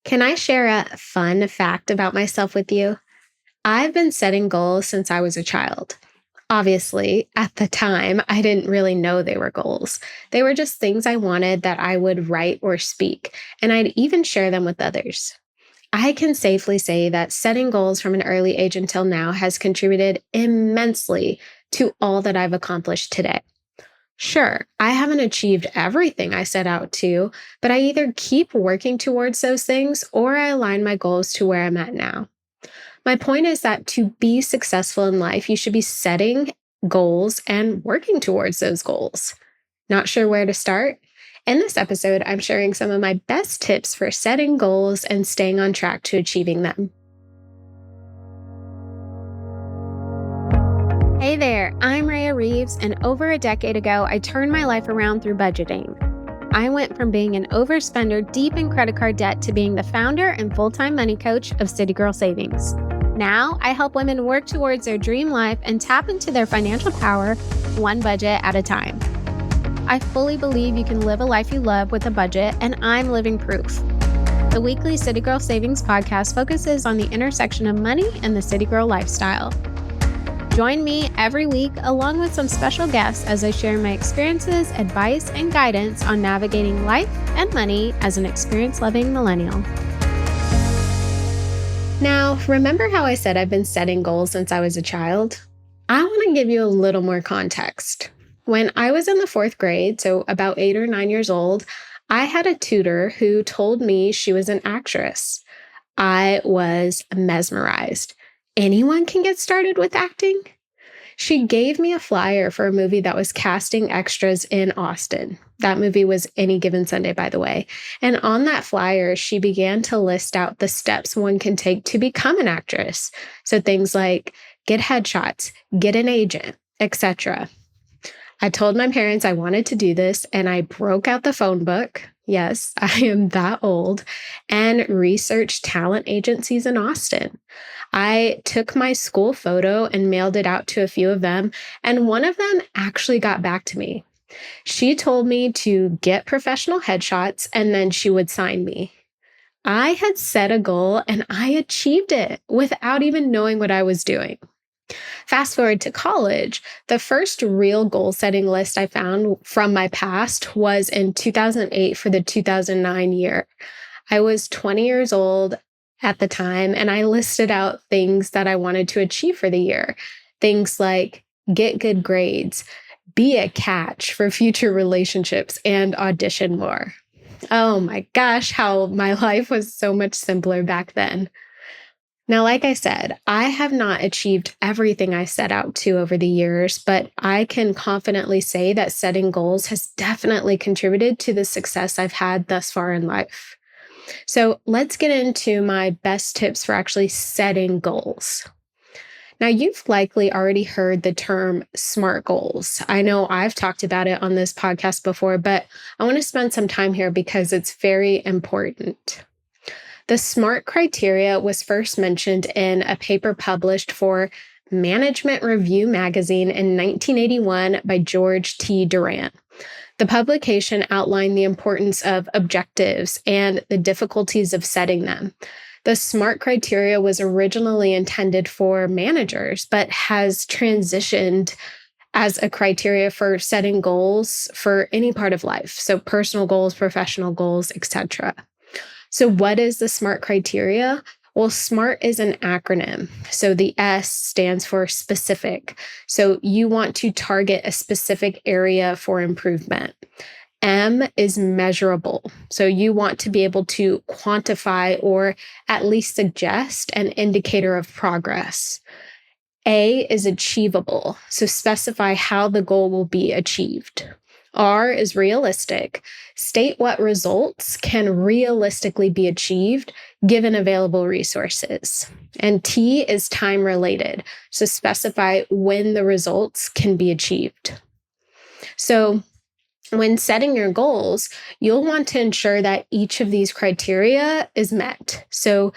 Can I share a fun fact about myself with you? I've been setting goals since I was a child. Obviously, at the time, I didn't really know they were goals. They were just things I wanted that I would write or speak, and I'd even share them with others. I can safely say that setting goals from an early age until now has contributed immensely to all that I've accomplished today. Sure, I haven't achieved everything I set out to, but I either keep working towards those things or I align my goals to where I'm at now. My point is that to be successful in life, you should be setting goals and working towards those goals. Not sure where to start? In this episode, I'm sharing some of my best tips for setting goals and staying on track to achieving them. Hey there, I'm Raya Reeves, and over a decade ago, I turned my life around through budgeting. I went from being an overspender deep in credit card debt to being the founder and full-time money coach of City Girl Savings. Now, I help women work towards their dream life and tap into their financial power one budget at a time. I fully believe you can live a life you love with a budget, and I'm living proof. The weekly City Girl Savings podcast focuses on the intersection of money and the City Girl lifestyle. Join me every week along with some special guests as I share my experiences, advice, and guidance on navigating life and money as an experience-loving millennial. Now, remember how I said I've been setting goals since I was a child? I want to give you a little more context. When I was in the fourth grade, so about 8 or 9 years old, I had a tutor who told me she was an actress. I was mesmerized. Anyone can get started with acting? She gave me a flyer for a movie that was casting extras in Austin. That movie was Any Given Sunday, by the way. And on that flyer, she began to list out the steps one can take to become an actress. So things like get headshots, get an agent, etc. I told my parents I wanted to do this, and I broke out the phone book. Yes, I am that old, and researched talent agencies in Austin. I took my school photo and mailed it out to a few of them, and one of them actually got back to me. She told me to get professional headshots and then she would sign me. I had set a goal and I achieved it without even knowing what I was doing. Fast forward to college, the first real goal setting list I found from my past was in 2008 for the 2009 year. I was 20 years old at the time, and I listed out things that I wanted to achieve for the year. Things like get good grades, be a catch for future relationships, and audition more. Oh my gosh, how my life was so much simpler back then. Now, like I said, I have not achieved everything I set out to over the years, but I can confidently say that setting goals has definitely contributed to the success I've had thus far in life. So let's get into my best tips for actually setting goals. Now, you've likely already heard the term SMART goals. I know I've talked about it on this podcast before, but I want to spend some time here because it's very important. The SMART criteria was first mentioned in a paper published for Management Review magazine in 1981 by George T. Durant. The publication outlined the importance of objectives and the difficulties of setting them. The SMART criteria was originally intended for managers, but has transitioned as a criteria for setting goals for any part of life. So personal goals, professional goals, etc. So what is the SMART criteria? Well, SMART is an acronym. So the S stands for specific. So you want to target a specific area for improvement. M is measurable. So you want to be able to quantify or at least suggest an indicator of progress. A is achievable. So specify how the goal will be achieved. R is realistic. State what results can realistically be achieved given available resources. And T is time related. So specify when the results can be achieved. So when setting your goals, you'll want to ensure that each of these criteria is met. So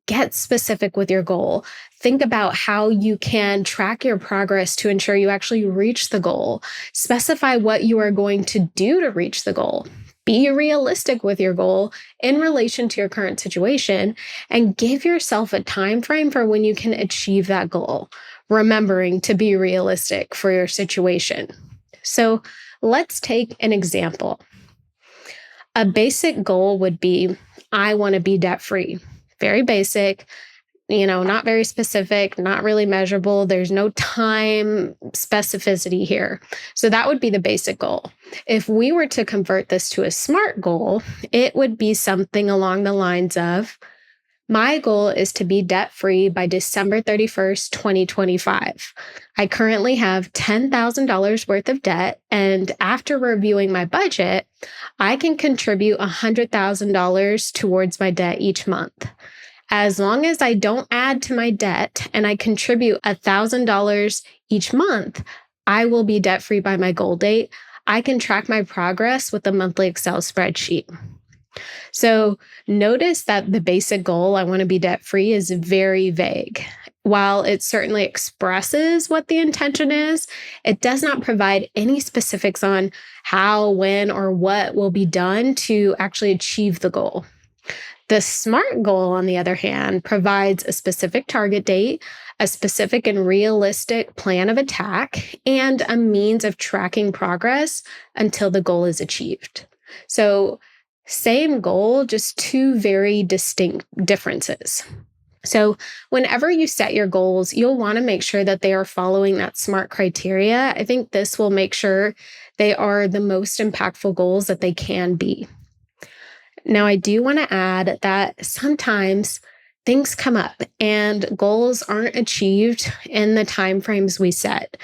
get specific with your goal. Think about how you can track your progress to ensure you actually reach the goal. Specify what you are going to do to reach the goal. Be realistic with your goal in relation to your current situation and give yourself a time frame for when you can achieve that goal, remembering to be realistic for your situation. So let's take an example. A basic goal would be, I want to be debt free. Very basic, not very specific, not really measurable. There's no time specificity here. So that would be the basic goal. If we were to convert this to a SMART goal, it would be something along the lines of, my goal is to be debt-free by December 31st, 2025. I currently have $10,000 worth of debt, and after reviewing my budget, I can contribute $100,000 towards my debt each month. As long as I don't add to my debt and I contribute $1,000 each month, I will be debt-free by my goal date. I can track my progress with a monthly Excel spreadsheet. So notice that the basic goal, I want to be debt-free, is very vague. While it certainly expresses what the intention is, it does not provide any specifics on how, when, or what will be done to actually achieve the goal. The SMART goal, on the other hand, provides a specific target date, a specific and realistic plan of attack, and a means of tracking progress until the goal is achieved. So, same goal, just two very distinct differences. So whenever you set your goals, you'll want to make sure that they are following that SMART criteria. I think this will make sure they are the most impactful goals that they can be. Now, I do want to add that sometimes things come up and goals aren't achieved in the timeframes we set.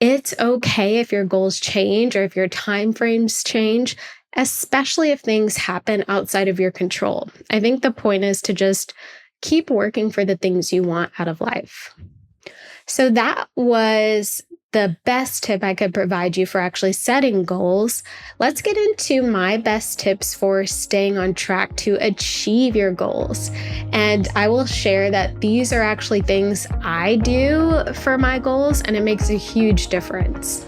It's okay if your goals change or if your timeframes change, especially if things happen outside of your control. I think the point is to just keep working for the things you want out of life. So that was the best tip I could provide you for actually setting goals. Let's get into my best tips for staying on track to achieve your goals. And I will share that these are actually things I do for my goals, and it makes a huge difference.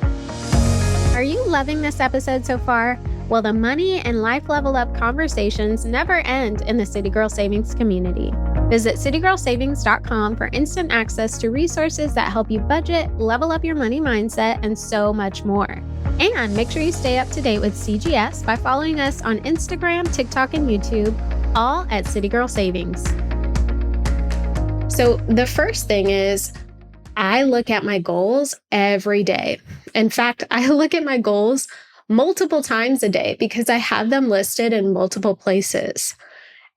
Are you loving this episode so far? Well, the money and life level up conversations never end in the City Girl Savings community. Visit citygirlsavings.com for instant access to resources that help you budget, level up your money mindset, and so much more. And make sure you stay up to date with CGS by following us on Instagram, TikTok, and YouTube, all at City Girl Savings. So the first thing is, I look at my goals every day. In fact, I look at my goals multiple times a day because I have them listed in multiple places.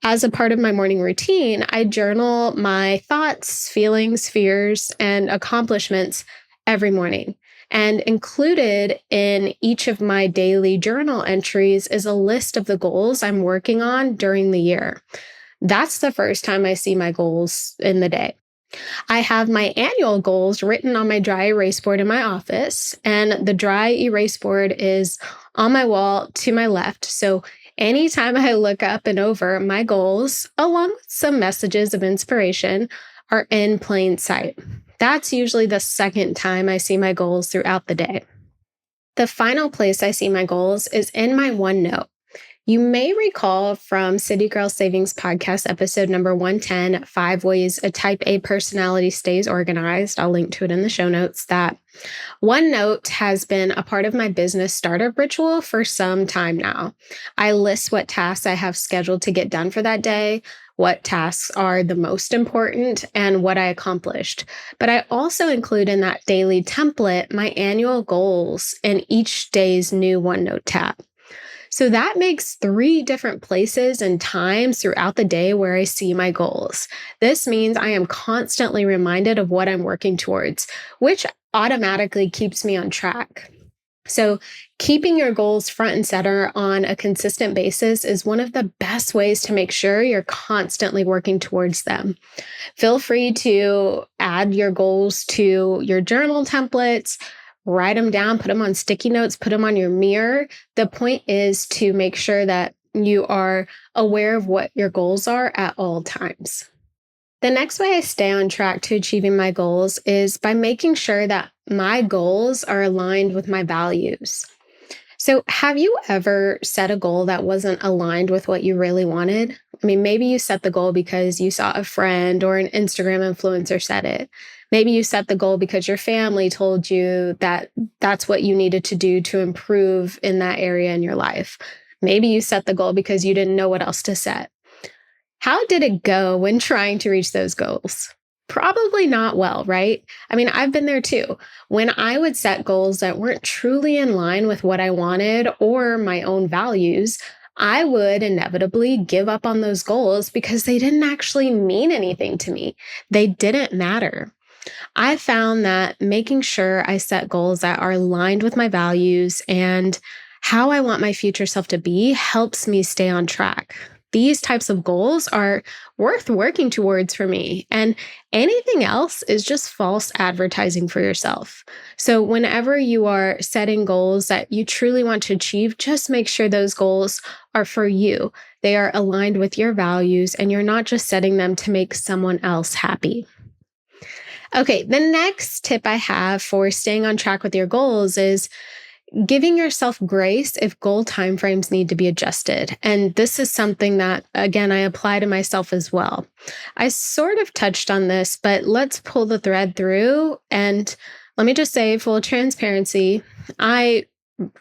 As a part of my morning routine, I journal my thoughts, feelings, fears, and accomplishments every morning. And included in each of my daily journal entries is a list of the goals I'm working on during the year. That's the first time I see my goals in the day. I have my annual goals written on my dry erase board in my office, and the dry erase board is on my wall to my left. So anytime I look up and over, my goals, along with some messages of inspiration, are in plain sight. That's usually the second time I see my goals throughout the day. The final place I see my goals is in my OneNote. You may recall from City Girl Savings podcast episode number 110, 5 Ways a Type A Personality Stays Organized. I'll link to it in the show notes. That OneNote has been a part of my business startup ritual for some time now. I list what tasks I have scheduled to get done for that day, what tasks are the most important, and what I accomplished. But I also include in that daily template my annual goals in each day's new OneNote tab. So that makes 3 different places and times throughout the day where I see my goals. This means I am constantly reminded of what I'm working towards, which automatically keeps me on track. So keeping your goals front and center on a consistent basis is one of the best ways to make sure you're constantly working towards them. Feel free to add your goals to your journal templates. Write them down, put them on sticky notes, put them on your mirror. The point is to make sure that you are aware of what your goals are at all times. The next way I stay on track to achieving my goals is by making sure that my goals are aligned with my values. So, have you ever set a goal that wasn't aligned with what you really wanted? I mean, maybe you set the goal because you saw a friend or an Instagram influencer set it. Maybe you set the goal because your family told you that that's what you needed to do to improve in that area in your life. Maybe you set the goal because you didn't know what else to set. How did it go when trying to reach those goals? Probably not well, right? I mean, I've been there too. When I would set goals that weren't truly in line with what I wanted or my own values, I would inevitably give up on those goals because they didn't actually mean anything to me. They didn't matter. I found that making sure I set goals that are aligned with my values and how I want my future self to be helps me stay on track. These types of goals are worth working towards for me, and anything else is just false advertising for yourself. So, whenever you are setting goals that you truly want to achieve, just make sure those goals are for you. They are aligned with your values, and you're not just setting them to make someone else happy. Okay, the next tip I have for staying on track with your goals is giving yourself grace if goal timeframes need to be adjusted. And this is something that, again, I apply to myself as well. I sort of touched on this, but let's pull the thread through. And let me just say, full transparency, I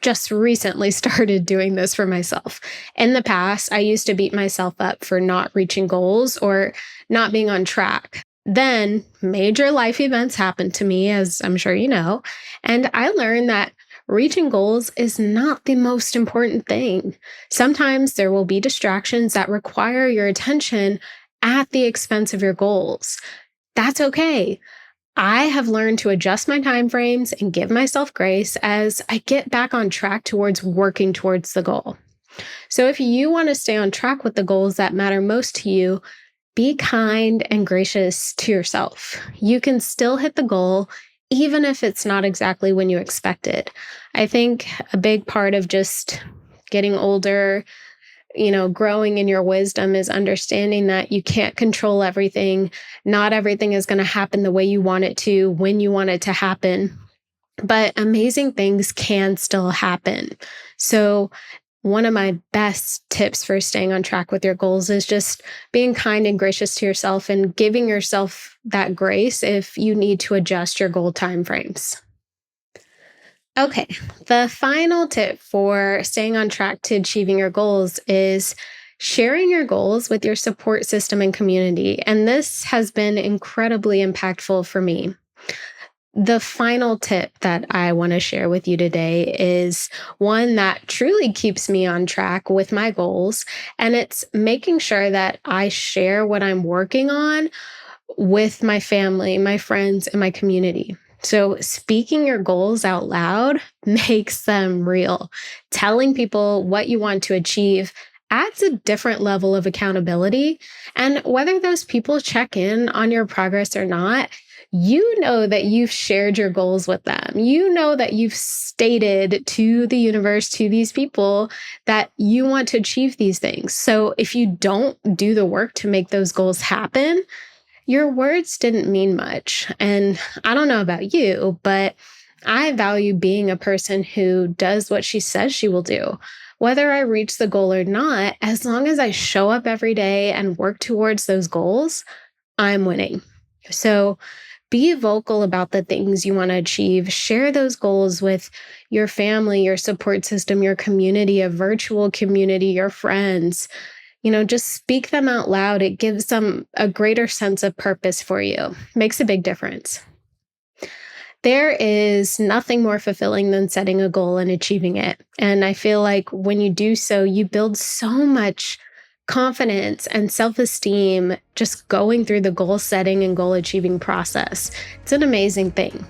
just recently started doing this for myself. In the past, I used to beat myself up for not reaching goals or not being on track. Then major life events happened to me, as I'm sure you know, and I learned that reaching goals is not the most important thing. Sometimes there will be distractions that require your attention at the expense of your goals. That's okay. I have learned to adjust my timeframes and give myself grace as I get back on track towards working towards the goal. So if you want to stay on track with the goals that matter most to you, be kind and gracious to yourself. You can still hit the goal even if it's not exactly when you expected. I think a big part of just getting older, growing in your wisdom is understanding that you can't control everything. Not everything is going to happen the way you want it to, when you want it to happen. But amazing things can still happen. So one of my best tips for staying on track with your goals is just being kind and gracious to yourself and giving yourself that grace if you need to adjust your goal timeframes. Okay, the final tip for staying on track to achieving your goals is sharing your goals with your support system and community. And this has been incredibly impactful for me. The final tip that I want to share with you today is one that truly keeps me on track with my goals, and it's making sure that I share what I'm working on with my family, my friends, and my community. So speaking your goals out loud makes them real. Telling people what you want to achieve adds a different level of accountability, and whether those people check in on your progress or not, you know that you've shared your goals with them. You know that you've stated to the universe, to these people, that you want to achieve these things. So if you don't do the work to make those goals happen, your words didn't mean much. And I don't know about you, but I value being a person who does what she says she will do. Whether I reach the goal or not, as long as I show up every day and work towards those goals, I'm winning. So be vocal about the things you want to achieve. Share those goals with your family, your support system, your community, a virtual community, your friends. Just speak them out loud. It gives them a greater sense of purpose for you. Makes a big difference. There is nothing more fulfilling than setting a goal and achieving it. And I feel like when you do so, you build so much confidence and self-esteem just going through the goal setting and goal achieving process. It's an amazing thing.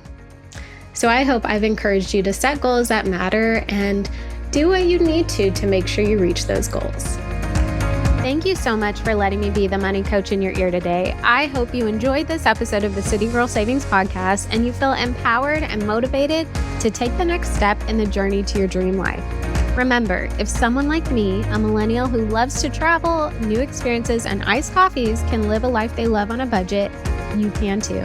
So I hope I've encouraged you to set goals that matter and do what you need to make sure you reach those goals. Thank you so much for letting me be the money coach in your ear today. I hope you enjoyed this episode of the City Girl Savings Podcast and you feel empowered and motivated to take the next step in the journey to your dream life. Remember, if someone like me, a millennial who loves to travel, new experiences, and iced coffees can live a life they love on a budget, you can too.